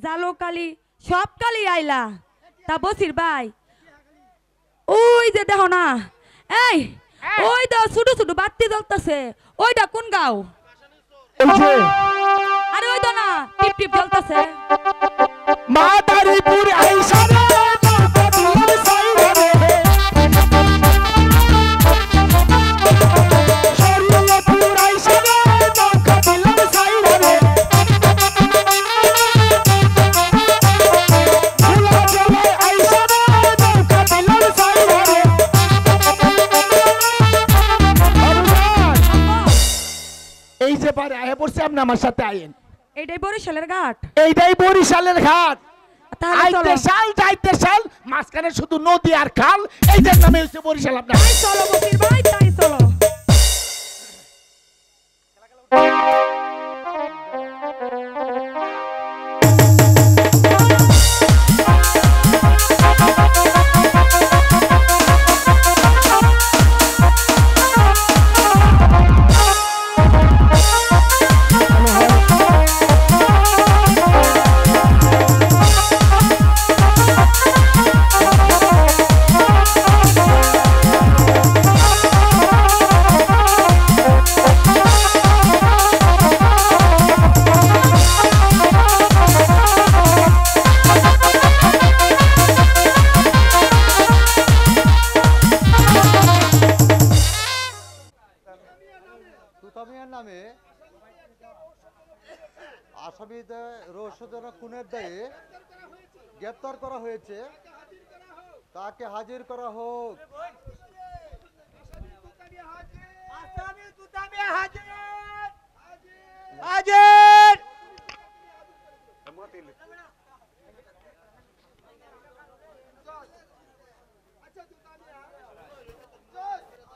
জালো কালি সব কালি আইলা তা বসির ভাই ওই যে দেখো না এই ওই দাও ছোট ছোট বাতি জ্বলতেছে ওইটা কোন গাও আরে ওই তো না টিপ টিপ জ্বলতেছে মাদারীপুর আইসা রে নৌকাটির সাইরে শরীয়তপুর আইসা রে নৌকাটির সাইরে ভোলা জেলায় আইসা রে নৌকাটির সাইরে এই যে পারে আয় পড়ছে আপনি আমার সাথে আইন এইটাই বরিশালের ঘাট এইটাই বরিশালের ঘাট তাহলে চলো যাইতে সাল মাঝখানে শুধু নদী আর খাল এইটার নামে হচ্ছে বরিশাল আপনার তাই চলো বসির ভাই তাই চলো তুতামিয়ার নামে আসামিদের রহস্যজনক খুনের দায়ে গ্রেপ্তার করা হয়েছে তাকে হাজির করা হোক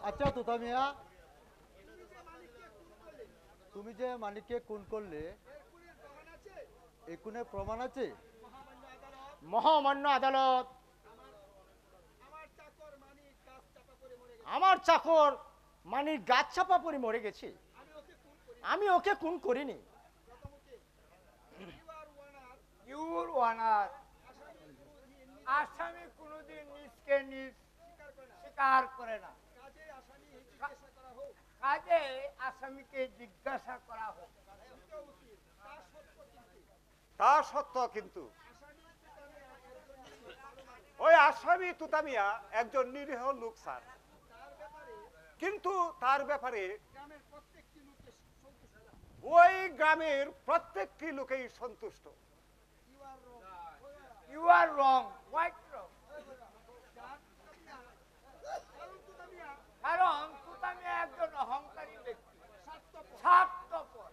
আচ্ছা তুতামিয়া তুমি যে মানিককে খুন করলে এই খুনের প্রমাণ আছে মহামান্য আদালত আমার চাকর মানিক গাছ চাপা পড়ে মরে গেছে আমি ওকে খুন করিনি ইউর ওয়ানার আসামি কোনোদিন নিজকে নিজ স্বীকার করে না কাজে আসামিকে জিজ্ঞাসা করা হোক তা সত্য কিন্তু ওই আসামি তুতামিয়া একজন নিরীহ লোক স্যার কিন্তু তার ব্যাপারে ওই গ্রামের প্রত্যেকটি লোকেই সন্তুষ্ট ইউ আর রং হোয়াইট রং কারণ তুতামিয়া একজন অহংকারী ব্যক্তি স্বার্থপর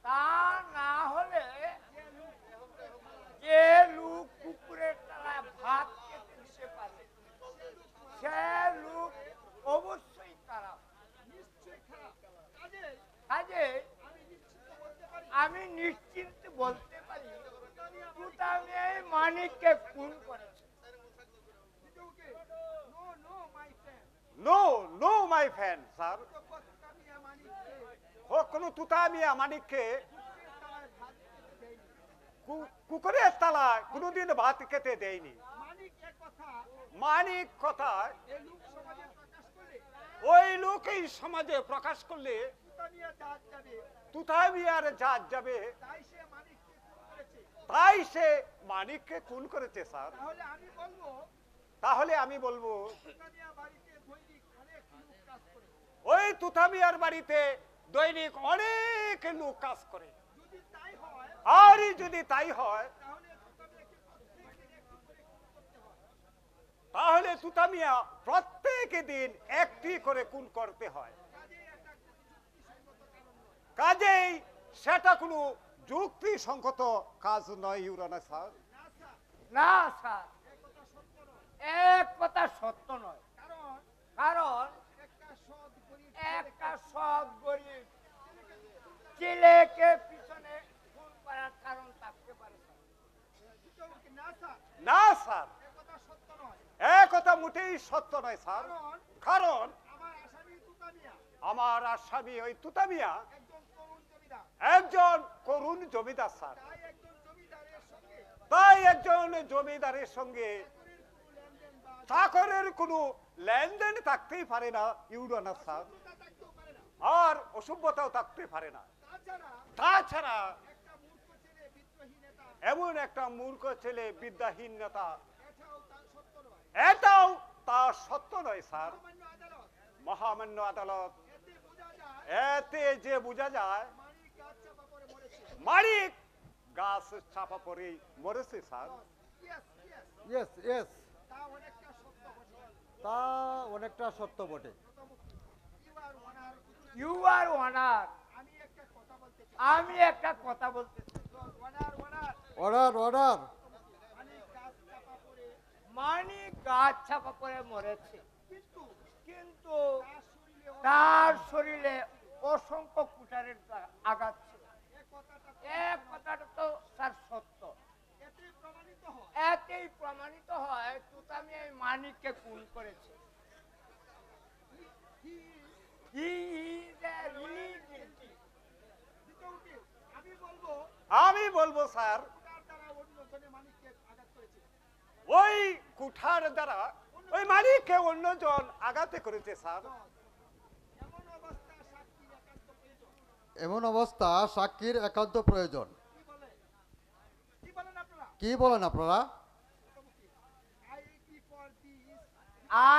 তা না হলে যে লোক কুকুরের তলায় ভাত খেতে দিতে পারে সে লোক অবশ্যই খারাপ কাজে আমি নিশ্চিন্তে বলতে পারি তুতামিয়া মানিককে খুন করেছে no no my fan sir কোনো তুতামিয়া মানিককে কুকুরের তলায় কোনোদিন ভাত খেতে দেয়নি মানিক কথা ওই লোকই সমাজে প্রকাশ করলে তুতামিয়ার জাত যাবে তাই সে মানিককে খুন করেছে স্যার তাহলে আমি বলবো ওই তুতামিয়ার বাড়িতে দৈনিক অনেক লোক কাজ করে আর যদি তাই হয় তাহলে তুতামিয়া প্রত্যেক দিন একটি করে খুন করতে হয় কাজেই সেটা কোনো যুক্তিসঙ্গত কাজ নয় ইউরানা স্যার না স্যার এক কথা সত্য নয় কারণ একটা সৎ গরিব ছেলেকে পিছনে খুন করার কারণ থাকতে পারে না স্যার এ কথা মোটেই সত্য নয় স্যার কারণ আমার আসামি ওই তুতামিয়া একজন করুণ জমিদার স্যার তাই একজন জমিদারের সঙ্গে চাকরের কোনো লেনদেন থাকতেই পারে না ইউরানাস স্যার, আর অসভ্যতাও থাকতে পারে না। তাছাড়া এমন একটা মূর্খ ছেলে বিদ্যাহীন নেতা, এটাও তার সত্য নয় স্যার। মহামান্য আদালত, এতে যে বোঝা যায় মানিক গাছ চাপা পড়ে মরেছে স্যার। ইয়েস ইয়েস, তা অনেকটা সত্য বটে। ইউ আর ওনার, আমি একটা কথা বলতে অর্ডার অর্ডার। মানিক গাছ চাপা পড়ে মরেছে, কিন্তু তার শরীরে অসংখ্য কুঠারের আঘাত ছিল। এক কথাটা তো স্যার সত্য। এতেই প্রমাণিত হয় তুতামিয়া মানিককে খুন করেছে। He is a really guilty. আমি বলবো স্যার, ওই কুঠার দ্বারা ওই মানিককে অন্যজন আঘাতে করেছে স্যার। এমন অবস্থা সাক্ষীর একান্ত প্রয়োজন। কি বলেন আপনারা?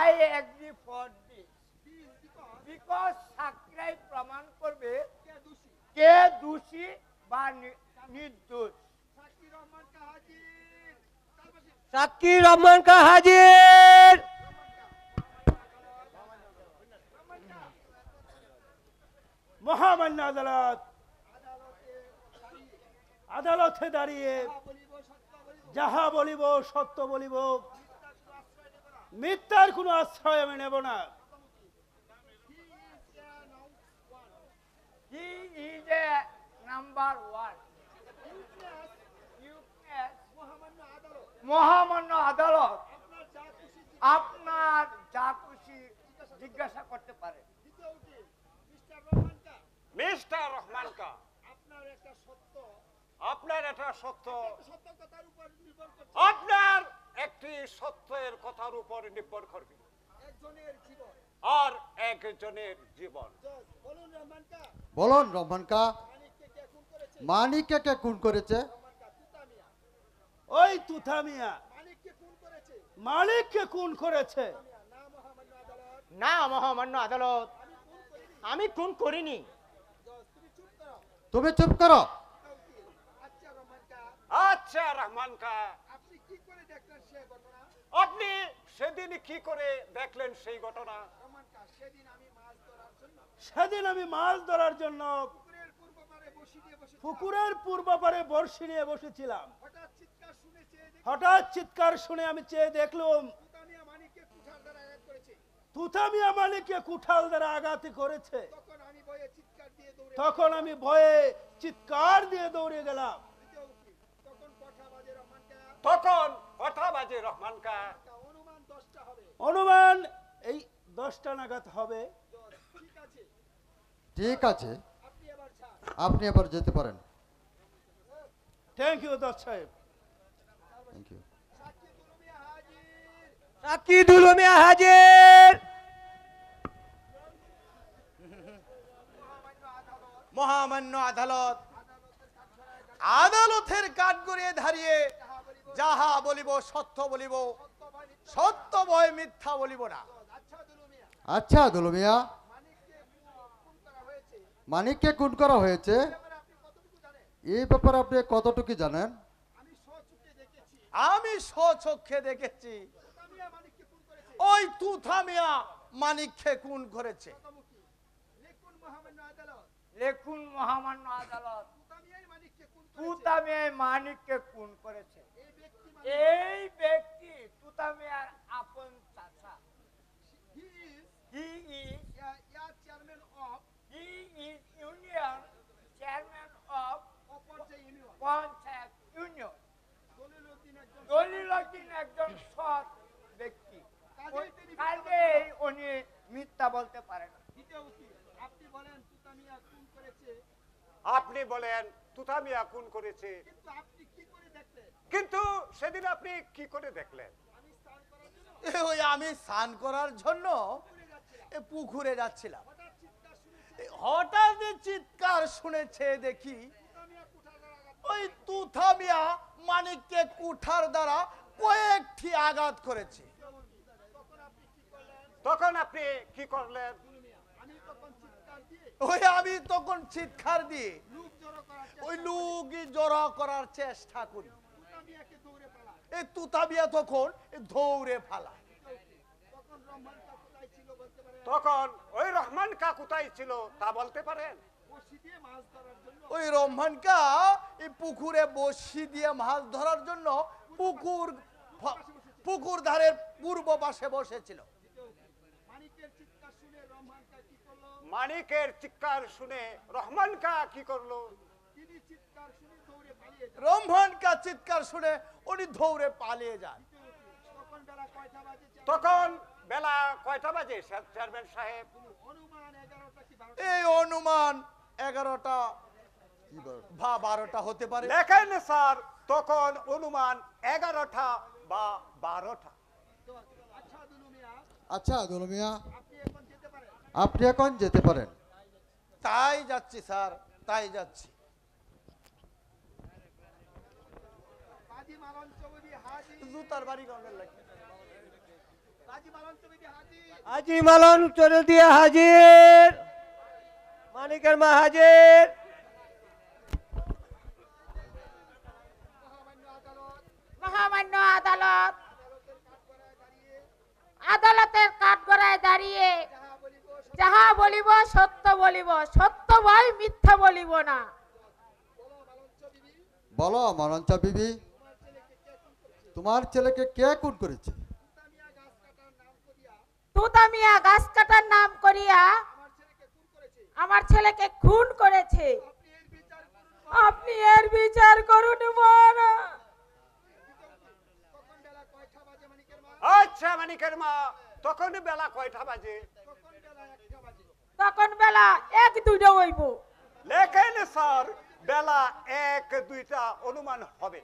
I agree for this because সাক্ষীরাই প্রমাণ করবে কে দোষী বা নির্দোষ। সাক্ষী রহমান কা হাজির। মহামান্য আদালত, আদালতে দাঁড়িয়ে যাহা বলিব সত্য বলিব, মিথ্যার কোনো আশ্রয় আমি নেব না। He is a number one. মহামান্য আদালত, আপনার যা খুশি জিজ্ঞাসা করতে পারে। মিস্টার রহমান কা, আপনার একটা সত্য, আপনার একটি সত্যের কথার উপর নির্ভর করবে আর একজনের জীবন। বলুন রহমান কা, মানিককে কে খুন করেছে? ওই তুতামিয়া মালিককে খুন করেছে। না মহামান্য আদালত, আমি খুন করিনি। তুমি চুপ করো। আচ্ছা রহমান কা, আপনি সেদিন কি করে দেখলেন সেই ঘটনা? সেদিন আমি মাছ ধরার জন্য পুকুরের পূর্ব পারে বড়শি নিয়ে বসেছিলাম। হঠাৎ চিৎকার শুনে আমি চেয়ে দেখলাম তুতামিয়া মালিককে কুঠাল দ্বারা আঘাত করেছে। তখন আমি ভয়ে চিৎকার দিয়ে দৌড়ে গেলাম। তখন কথা বাজে রহমান কা? অনুমান এই 10টা নাগাদ হবে। ঠিক আছে, আপনি এবার যেতে পারেন। থ্যাংক ইউ দত্ত সাহেব। Thank you. সাক্ষী দুলমিয়া হাজির। মহামান্য আদালত, আদালতের কাঠগড়িয়ে দাঁড়িয়ে যাহা বলিব সত্য বলিব, সত্য বয় মিথ্যা বলিব না। আচ্ছা দুলমিয়া, মানিককে খুন করা হয়েছে এই ব্যাপারে আপনি কতটুকু জানেন? আমি স্বচক্ষে দেখেছি ওই তুথামিয়া মানিককে খুন করেছে। লেখুন মহামান্য আদালত, তুতামিয়া মানিককে খুন করেছে। এই ব্যক্তি তুতামিয়ার আপন চাচা। He is union chairman of panchayat union. Daliluddin একজন সৎ ব্যক্তি, কাজেই উনি মিথ্যা বলতে পারে না। আপনি বলেন তুতামিয়া খুন করেছে, কিন্তু সেদিন আপনি কি করে দেখলেন? ওই আমি স্নান করার জন্য এ পুকুরে যাচ্ছিলাম, হঠাৎ চিৎকার শুনেছে দেখি ওই তুথামিয়া মানিককে কুঠার দ্বারা কয়েকটি আঘাত করেছে। তখন আপনি কি করলেন? ওই আমি তখন চিৎকার দিয়ে ওই লুগি জড়ো করার চেষ্টা করি, এই তুতাবিয়া তখন দৌড়ে ফালা। তখন ওই রহমান কা কোথায় ছিল তা বলতে পারেন? ওই রহমানকা এই পুকুরে বসি দিয়ে মাছ ধরার জন্য পুকুর ধারের পূর্ব পাশে বসেছিল। মানিকের চিৎকার শুনে রহমান কা কি করলো? রহমান কা চিৎকার শুনে উনি দৌড়ে পালিয়ে যান। তখন বেলা কয়টা বাজে চেয়ারম্যান সাহেব? এই অনুমান 11টা বা 12টা হতে পারে। লেখেন স্যার তখন অনুমান 11টা বা 12টা। আচ্ছা দুলু মিয়া, আপনি এখন যেতে পারেন। তাই যাচ্ছি স্যার, তাই যাচ্ছি। জুতার বাড়ি গঙ্গের লাগে। আজি মালন চলে দিয়ে হাজির, মানিকের মা হাজির। মহামান্য আদালত, আদালতের কাঠগড়ায় দাঁড়িয়ে যাহা বলিব সত্য বলিব, সত্য বই মিথ্যা বলিব না। বলো মালঞ্চা বিবি, তোমার ছেলেকে কে খুন করেছে? তুতামিয়া গাছ কাটার নাম করিয়া আমার ছেলেকে খুন করেছে। আপনি এর বিচার করুন মহারাজ। আচ্ছা মানিকের মা, তখন বেলা কয়টা বাজে? তখন বেলা 1-2টা হইব। লেখেন স্যার বেলা 1-2টা অনুমান হবে।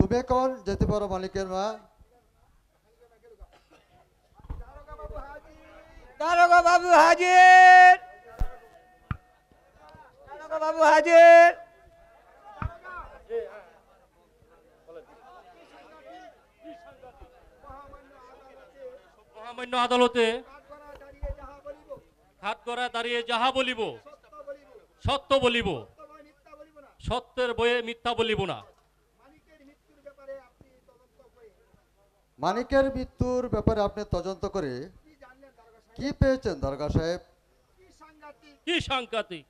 তুমি এখন যেতে পারো মালিকের মা। দারোগা বাবু হাজির, দারোগা বাবু হাজির। মহামান্য আদালতে কাঠগড়ায় দাঁড়িয়ে যাহা বলিব সত্য বলিব, সত্যের বয়ে মিথ্যা বলিব না। মানিকের মৃত্যুর ব্যাপারে আপনি তদন্ত করে কি পেয়েছেন দারোগা সাহেব? কি সাংঘাতিক!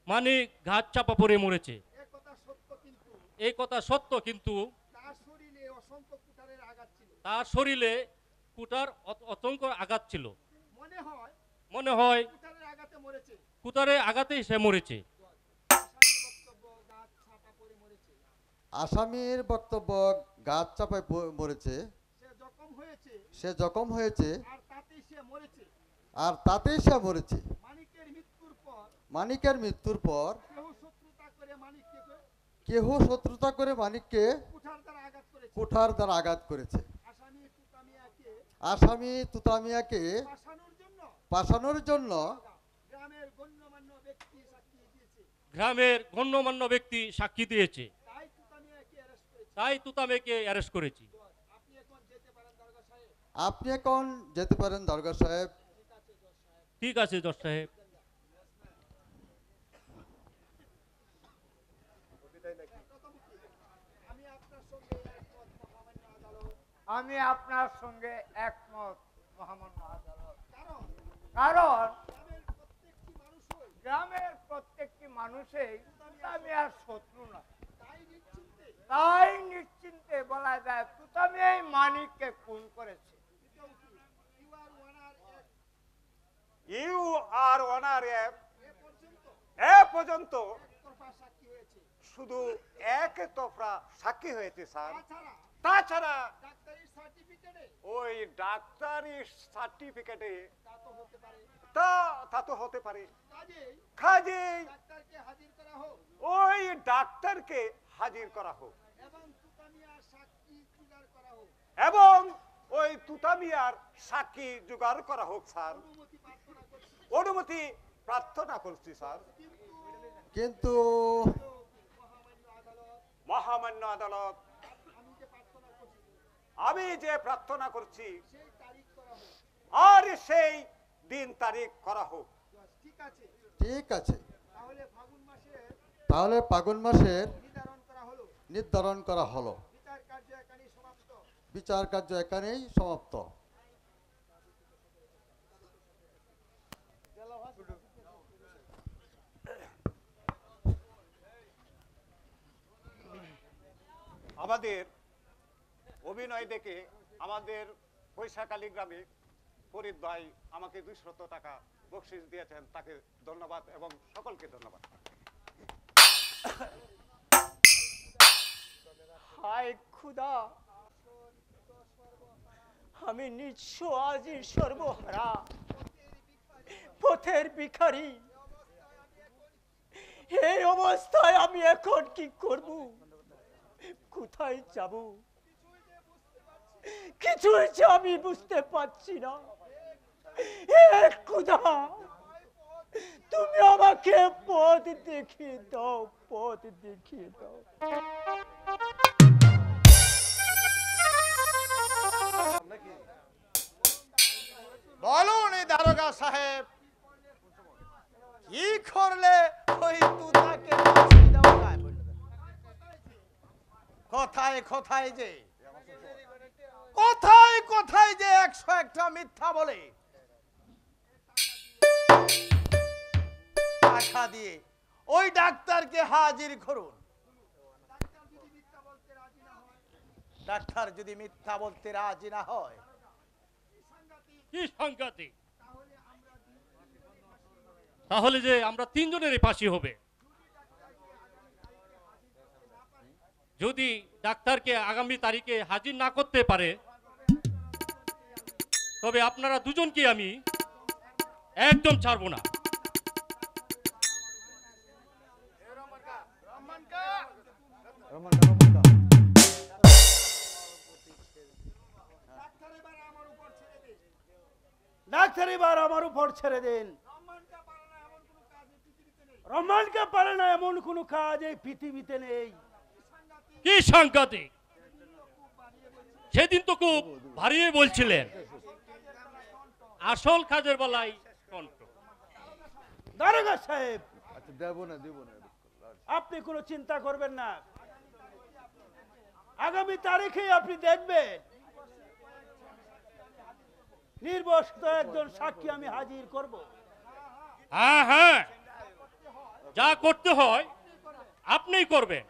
মানিক ঘাট চাপা পড়ে মরেছে, এই কথা সত্য, কিন্তু তার শরীরে কুটার অসংখ্য আঘাত ছিল। মনে হয় কুটারে আঘাতেই সে মরেছে। আসামির বক্তব্য গাছ চাপায় মরেছে, সে জখম হয়েছে আর তাতেই সে মরেছে। মানিকের মৃত্যুর পর কেহ শত্রুতা করে মানিককে কুঠার দ্বারা আঘাত করেছে। আসামি তুতামিয়াকে পাশানোর জন্য গ্রামের গণ্যমান্য ব্যক্তি সাক্ষী দিয়েছে, তাই তুতামিয়াকে অ্যারেস্ট করেছি। আপনি এখন যেতে পারেন দারোগা সাহেব। ঠিক আছে জজ সাহেব। আমি আপনার সঙ্গে একমত মহামান্য আদালত। কারণ গ্রামের প্রত্যেকটি মানুষই তুতামিয়ার শত্রু না, তাই নিশ্চিন্তে বলা যায় তুতামিয়াই মানিককে খুন করেছে। ইউ আর ওনার এ পর্যন্ত শুধু এক তরফা সাক্ষী হয়েছে স্যার। তাছাড়া ওই ডাক্তারি সার্টিফিকেটে তা তো হতে পারে। কাজেই ওই ডাক্তারকে হাজির করা হোক এবং ওই তুতামিয়ার সাক্ষী জোগাড় করা হোক স্যার। অনুমতি প্রার্থনা করছি স্যার। কিন্তু মহামান্য আদালত, আমি যে প্রার্থনা করছি আর সেই দিন তারিখ করা হোক। ঠিক আছে, তাহলে ফাগুন মাসের নির্ধারণ করা হলো। বিচার কার্য এখানেই সমাপ্ত। আমাদের অভিনয় দেখে আমাদের বৈশাখালী গ্রামে ফরিদ ভাই আমাকে 200 টাকা বকশিশ দিয়েছেন, তাকে ধন্যবাদ এবং সকলকে ধন্যবাদ। হায় খুদা, আমি নিঃস্ব আজির সর্বহারা পথের ভিখারি। এই অবস্থায় আমি এখন কি করব, কোথায় যাব, কিছুই যে আমি বুঝতে পারছি না। হে খুদা, তুমি আমাকে পথ দেখিয়ে দাও, পথ দেখিয়ে দাও। বলুন দারোগা সাহেব, কি করলে ওই তুতাকে ফাঁসি দেওয়া যায়? কোথায় কোথায় যে 101টা মিথ্যা বলে টাকা দিয়ে ওই ডাক্তারকে হাজির করুন। ডাক্তার যদি মিথ্যা বলতে রাজি না হয়, কি সাংঘাতিক! তাহলে যে আমরা 3 জনেরই ফাঁসি হবে। যদি ডাক্তারকে আগামী তারিখে হাজির না করতে পারে, তবে আপনারা দুজনকে আমি একদম ছাড়বো না। ডাক্তার এবার আমার উপর ছেড়ে দিন। রহমানকে পারে না এমন কোন কাজ এই পৃথিবীতে নেই। কি সাংঘাতিক! সেদিন তো খুব ভারিয়ে বলছিলেন, আসল কাজের বেলায় কণ্ঠ। দারোগা সাহেব, আচ্ছা দেব না, আপনি কোনো চিন্তা করবেন না। আগামী তারিখে আপনি দেখবেন নির্বসিত একজন সাক্ষী আমি হাজির করব। হ্যাঁ হ্যাঁ, যা করতে হয় আপনিই করবেন।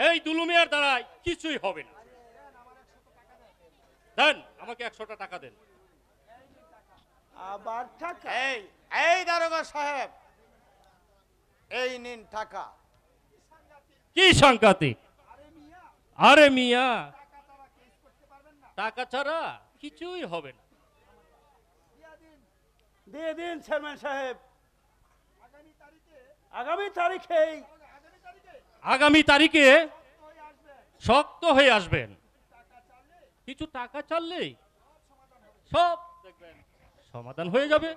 এই দুলুমিয়ার দ্বারাই কিছুই হবে না। দেন আমাকে 100টা টাকা দেন। আবার টাকা? এই দারোগা সাহেব, এই নিন টাকা। কি সাংঘাতিক! আরে মিয়া, টাকা ছাড়া কিছুই হবে না। দিয়ে দিন চেয়ারম্যান সাহেব। আগামী তারিখে শক্ত হয়ে আসবেন। কিছু টাকা চাললেই সব দেখবেন সমাধান হয়ে যাবে।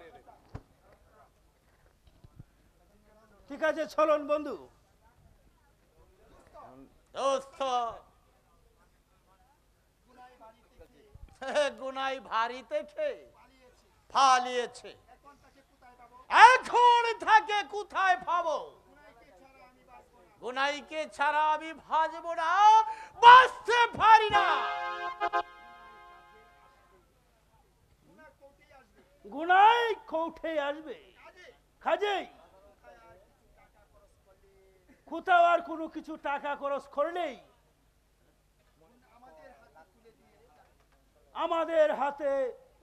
ঠিক আছে, চলুন বন্ধু। দোস্ত, গুনাই ভারী থেকে পালিয়েছে, এখন থাকে কোথায় পাবো? গুনাইকে ছাড়া আমি ভাজবো না, বাঁচতে পারি না। গুনাই কোঠে আসবে, কাজেই কোথাও আর কোনো কিছু টাকা খরচ করলেই আমাদের হাতে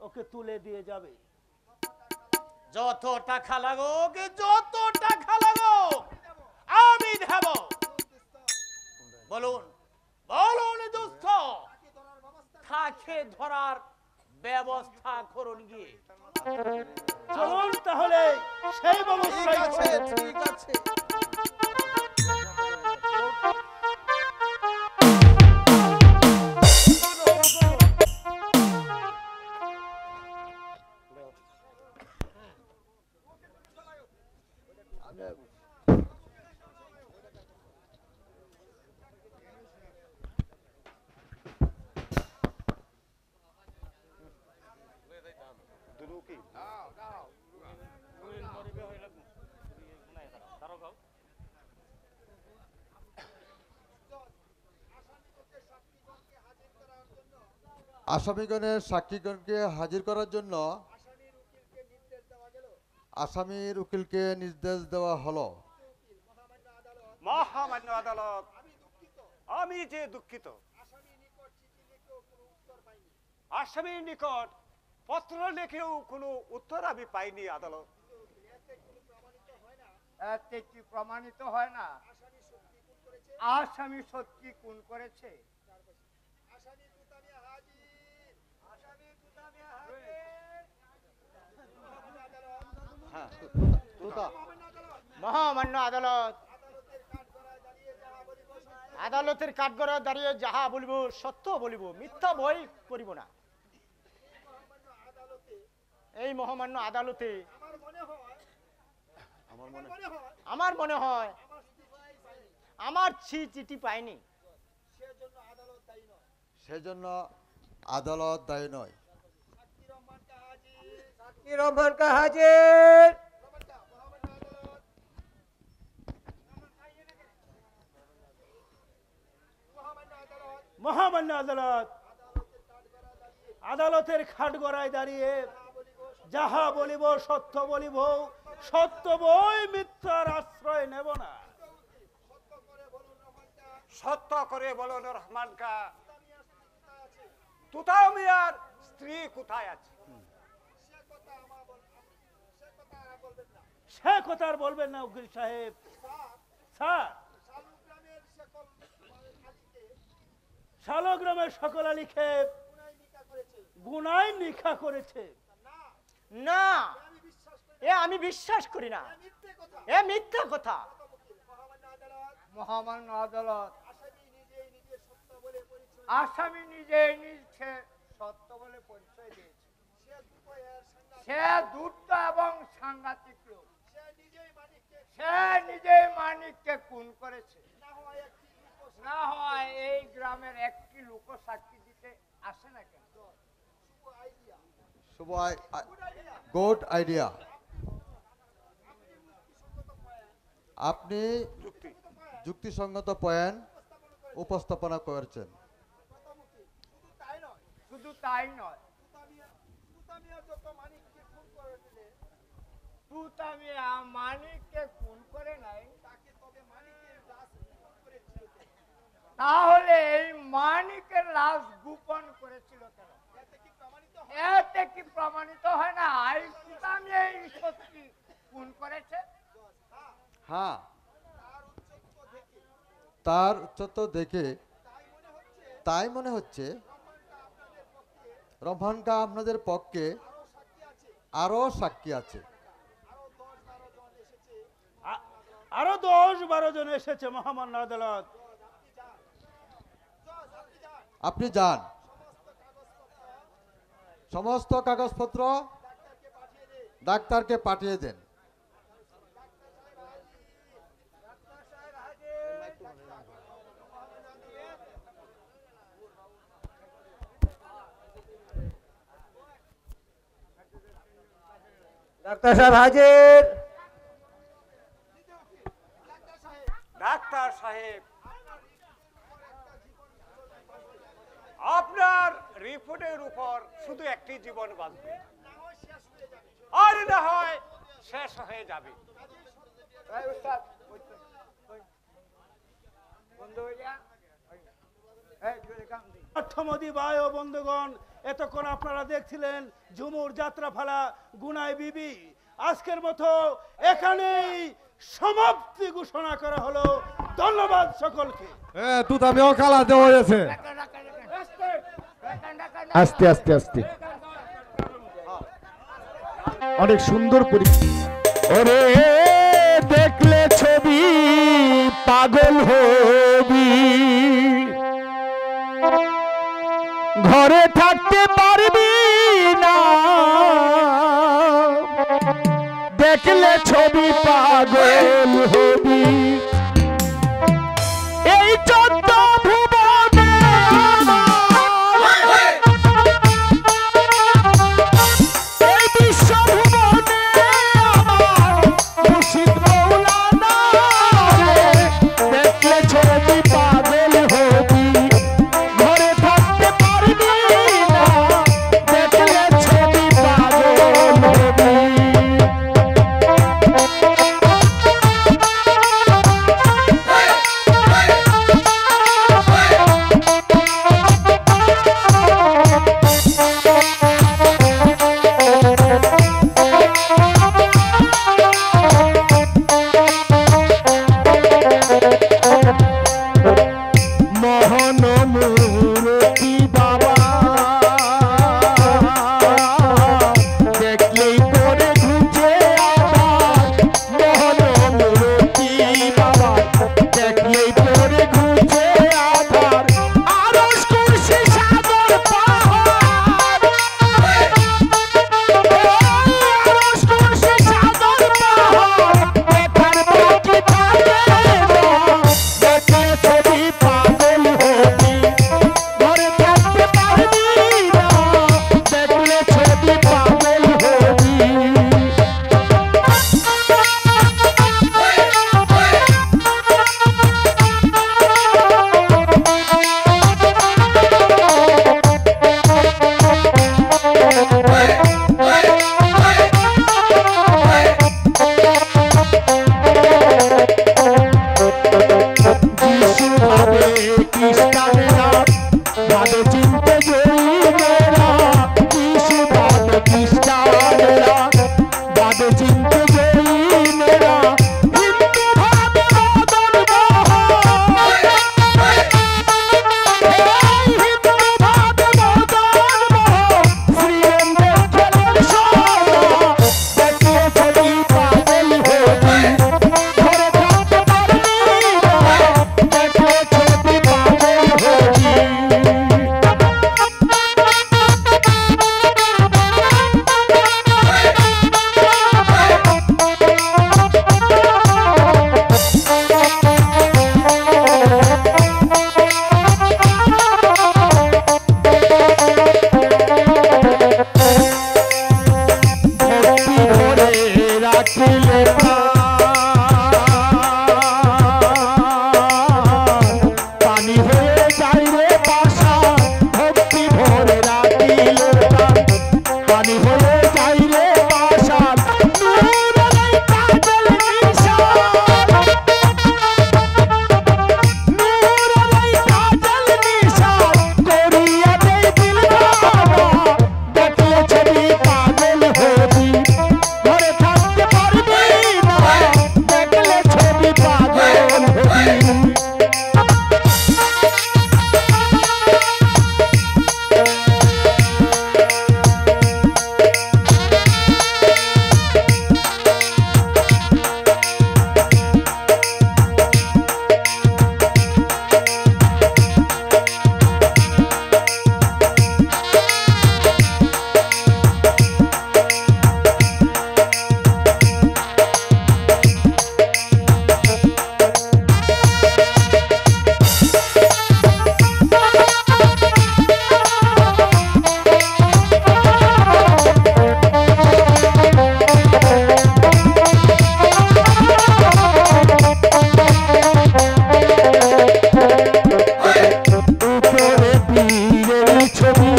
ওকে তুলে দিয়ে যাবে। যত টাকা লাগুক, যত টাকা লাগুক আমি দেব। বলুন বলুন দোস্ত, তাকে ধরার ব্যবস্থা করুন গিয়ে। চলুন তাহলে সেই ব্যবস্থা। ঠিক আছে। দুলু কি আসামিগণের সাক্ষীগণকে হাজির করার জন্য আসামির উকিলকে নির্দেশ দেওয়া হলো। মহামান্য আদালত, আমি যে দুঃখিত, আসামির নিকট পত্র লিখেও কোনো উত্তর আমি পাইনি আদালত। এতে কি প্রমাণিত হয় না আসামি সত্যি খুন করেছে? মহামান্য আদালত, আদালতের কাঠগড়ায় দাঁড়িয়ে যাহা বলিব সত্য বলিব, মিথ্যা বই করিব না। এই মহামান্য আদালতে আমার মনে হয় আমার চিঠি পাইনি, সেজন্য আদালত দায়ী নয়। রহমানকে হাজির। মহামান্য আদালত, আদালতের খাটগড়ায় দাঁড়িয়ে যাহা বলিব সত্য বলিব, সত্য বই মিথ্যার আশ্রয় নেব না। সত্য করে বলুন রহমান কা, তুতাও মিয়ার স্ত্রী কোথায় আছে? সে কথা আর বলবেন না উকিল সাহেব। স্যার, শালগ্রামের সকল আলী খেপ গুনায় নিখা করেছে। না, এ আমি বিশ্বাস করি না, এ মিথ্যা কথা। মহামান্য আদালত, আসামি নিজেই নিজে সত্য বলে পরিচয় দিয়েছে। সে দুষ্ট এবং সাংঘাতিক লোক, সে নিজেই মানিককে খুন করেছে। না হয় এই গ্রামের একটি লোক সাক্ষী দিতে আসে না কেন? শুভ গুড আইডিয়া। আপনি যুক্তিসঙ্গত পয়েন্ট উপস্থাপনা করেছেন। শুধু তাই নয়, তুতামিয়া মানিককে খুন করে নাই, তাহলে এই মানিকের লাশ গোপন করেছিল কেন? এতে কি প্রমাণিত হয় না এই তুতামিয়া সত্যি খুন করেছে? হ্যাঁ, তার উচ্চত্ব দেখে তাই মনে হচ্ছে রহমানকা আপনাদের পক্ষে আরো সাক্ষী আছে। আরো 10-12 জন এসেছে মহামান্য আদালত। আপনি যান, সমস্ত কাগজপত্র ডাক্তারকে পাঠিয়ে দেন। ডাক্তার সাহেব হাজির। ডাক্তার সাহেব, আপনার রিপোর্টের উপর শুধু একটি জীবন বাঁচবে, আর না হয় শেষ হয়ে যাবে। অর্থমদী ভাই ও বন্ধুগণ, এতক্ষণ আপনারা দেখছিলেন ঝুমুর যাত্রাপালা গুনাই বিবি। আজকের মতো এখানেই সমাপ্তি ঘোষণা করা হলো। ধন্যবাদ সকলকে। তুতামিও কালা দেওয়া হয়েছে। আস্তে আস্তে আস্তে, অনেক সুন্দর ওরে দেখলে ছবি পাগল হবি, ঘরে থাকতে পারবি না, দেখলে ছবি ছবি পাগল হবি এই চোদ্দ ভুবনে এই বিশ্ব ভুবনে আমার মুর্শিদ মৌলানা দেখলে ছবি পাগল হবি ঘরে থাকতে পারবি না দেখলে ছবি পাগল হবি মোহন মূরতি বাবা দেখলেই পরে ঘুচে আবার মোহন মূরতি বাবা দেখলেই পরে ঘুচে আবার আরশ কুরসি সাগর পাহাড় আরশ কুরসি সাগর পাহাড় দেখার বাকি থাকে না দেখলে ছবি পাগল হবি ঘরে থাকতে পারবি না দেখলে ছবি পাগল হবি যিশু ভাবে খ্রিস্টানেরা ভাবে চিনতে জৈনেরা যিশু ভাবে খ্রিস্টানেরা ভাবে চিনতে জৈনেরা হিন্দু ভাবে মদন মোহন হিন্দু ভাবে মদন মোহন শ্রীরঙ্গের খেলের সোনা দেখলে ছবি পাগল হবি ঘরে থাকতে পারবি না দেখলে ছবি পাগল হবি ভক্তি ভরে রাখিলে প্রাণ পানি হয়ে যায় রে পাশা ভক্তি ভরে রাখিলে প্রাণ পানি হয়ে যায় রে পাশা নূরের কাজল নিশান নূরের কাজল নিশান করিয়া দেই দিলদারা দেখলে ছবি পাগল হবি ঘরে থাকতে পারবি না দেখলে ছবি পাগল হবি উপরে পীরের ছবি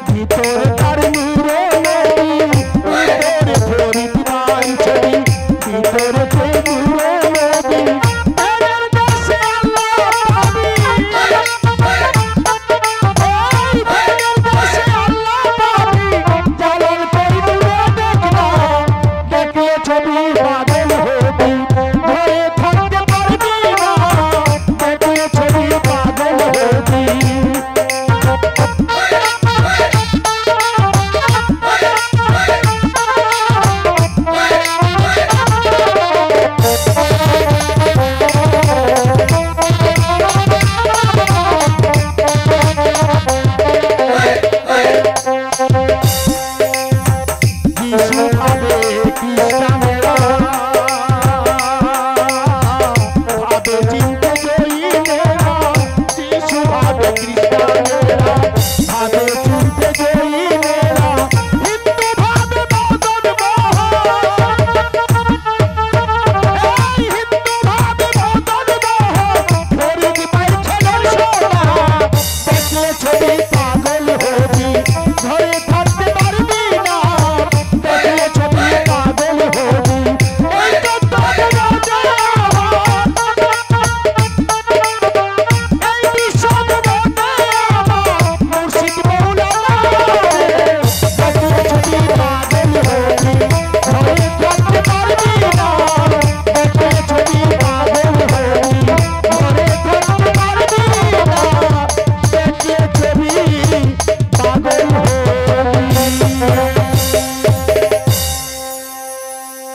ভিতরে তার নূরে নবী উপরে ফরিদ ভাই ছবি ভিতরে তে নূরে